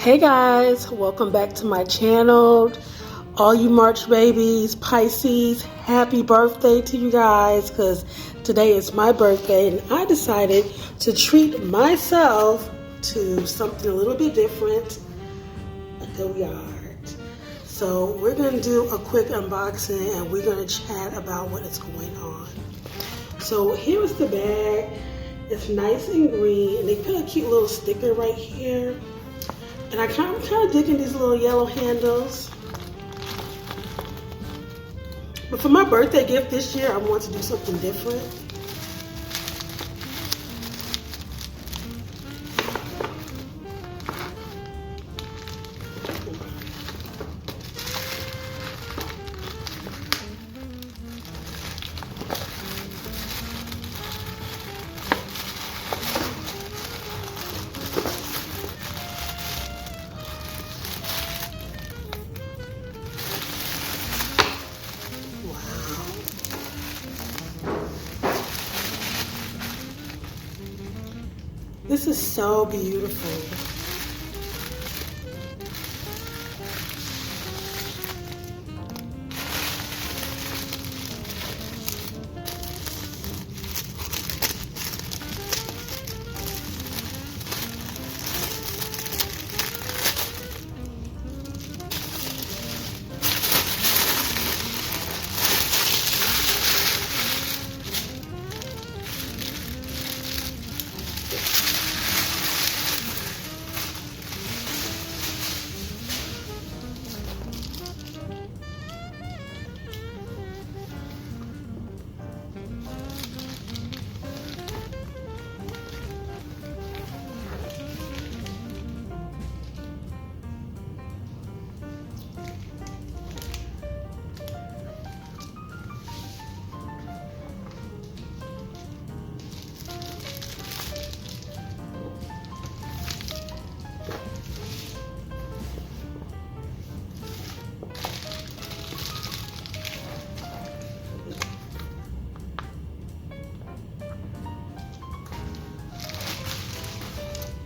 Hey guys, welcome back to my channel. All you March babies, Pisces, happy birthday to you guys, because today is my birthday and I decided to treat myself to something a little bit different, a Goyard. So we're going to do a quick unboxing and we're going to chat about what is going on. So here is the bag. It's nice and green and they put a cute little sticker right here. And I'm kind of digging these little yellow handles. But for my birthday gift this year, I want to do something different. This is so beautiful.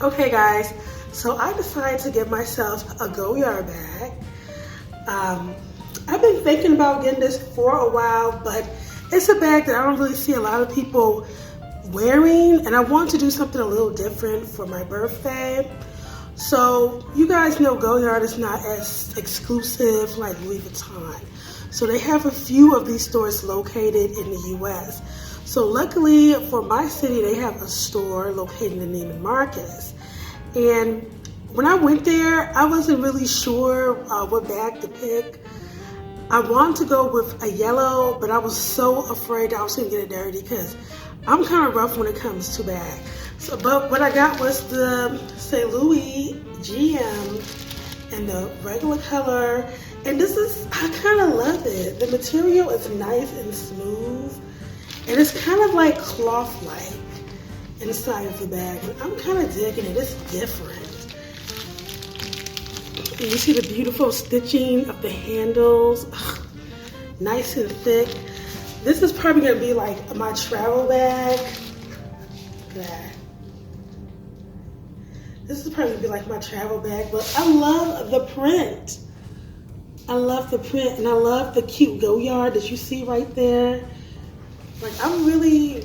Okay guys, so I decided to get myself a Goyard bag. I've been thinking about getting this for a while, but it's a bag that I don't really see a lot of people wearing, and I want to do something a little different for my birthday. So you guys know Goyard is not as exclusive like Louis Vuitton. So they have a few of these stores located in the US. So luckily for my city, they have a store located in Neiman Marcus. And when I went there, I wasn't really sure what bag to pick. I wanted to go with a yellow, but I was so afraid that I was gonna get it dirty because I'm kind of rough when it comes to bags. So, but what I got was the St. Louis GM in the regular color. And this is, I kind of love it. The material is nice and smooth. And it's kind of like cloth-like inside of the bag. And I'm kind of digging it. It's different. And you see the beautiful stitching of the handles. Ugh, nice and thick. This is probably going to be like my travel bag. Look at that. This is probably going to be like my travel bag. But I love the print. I love the print. And I love the cute Goyard that you see right there. Like, I'm really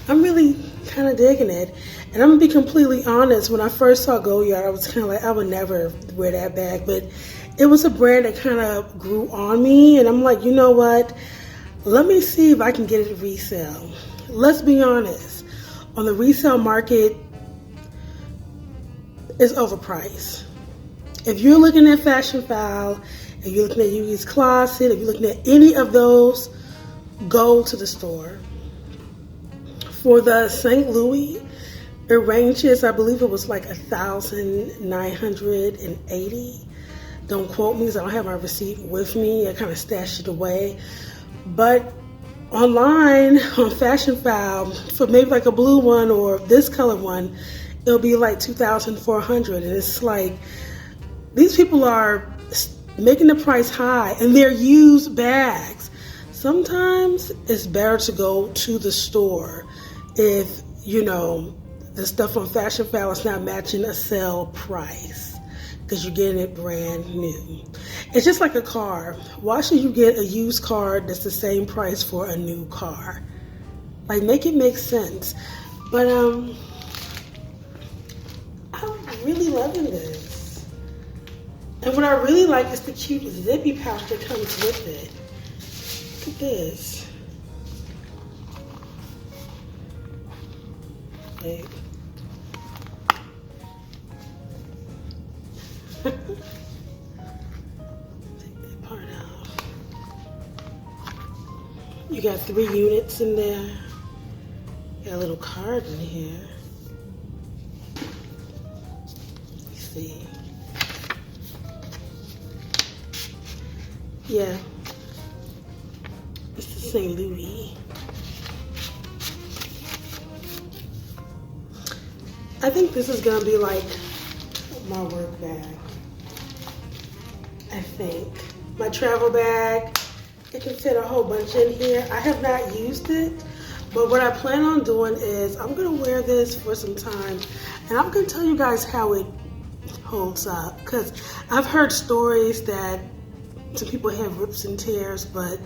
kind of digging it. And I'm gonna be completely honest, when I first saw Goyard, I was kind of like, I would never wear that bag. But it was a brand that kind of grew on me. And I'm like, you know what? Let me see if I can get it resale. Let's be honest. On the resale market, it's overpriced. If you're looking at Fashion File, if you're looking at Yugi's Closet, if you're looking at any of those, go to the store. For the St. Louis, it ranges, I believe it was like $1,980. Don't quote me because I don't have my receipt with me. I kind of stashed it away. But online, on Fashion File, for maybe like a blue one or this color one, it'll be like $2,400. And it's like, these people are making the price high and they're used bags. Sometimes it's better to go to the store if, you know, the stuff on Fashion File is not matching a sale price because you're getting it brand new. It's just like a car. Why should you get a used car that's the same price for a new car? Like, make it make sense. But I'm really loving this. And what I really like is the cute zippy pouch that comes with it. Look at this. Okay. Take that part out. You got 3 units in there. Got a little card in here. You see. Yeah. It's the St. Louis. I think this is gonna be like my work bag. I think. My travel bag. It can fit a whole bunch in here. I have not used it, but what I plan on doing is I'm gonna wear this for some time and I'm gonna tell you guys how it holds up, because I've heard stories that some people have rips and tears, but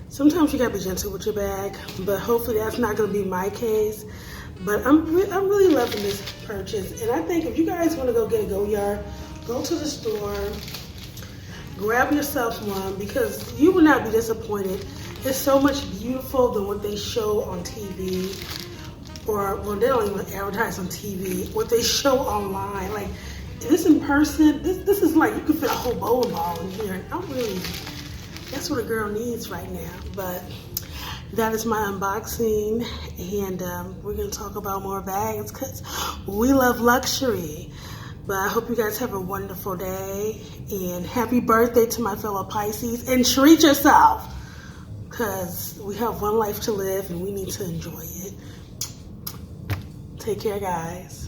sometimes you gotta be gentle with your bag, but hopefully that's not gonna be my case. But I'm really loving this purchase, and I think if you guys wanna go get a Goyard, go to the store, grab yourself one, because you will not be disappointed. It's so much beautiful than what they show on TV, or, well, they don't even advertise on TV, what they show online. Like, this in person, this is like, you can fit a whole bowling ball in here, and that's what a girl needs right now. But that is my unboxing, and we're gonna talk about more bags, because we love luxury. But I hope you guys have a wonderful day, and happy birthday to my fellow Pisces, and treat yourself, because we have one life to live and we need to enjoy it. Take care, guys.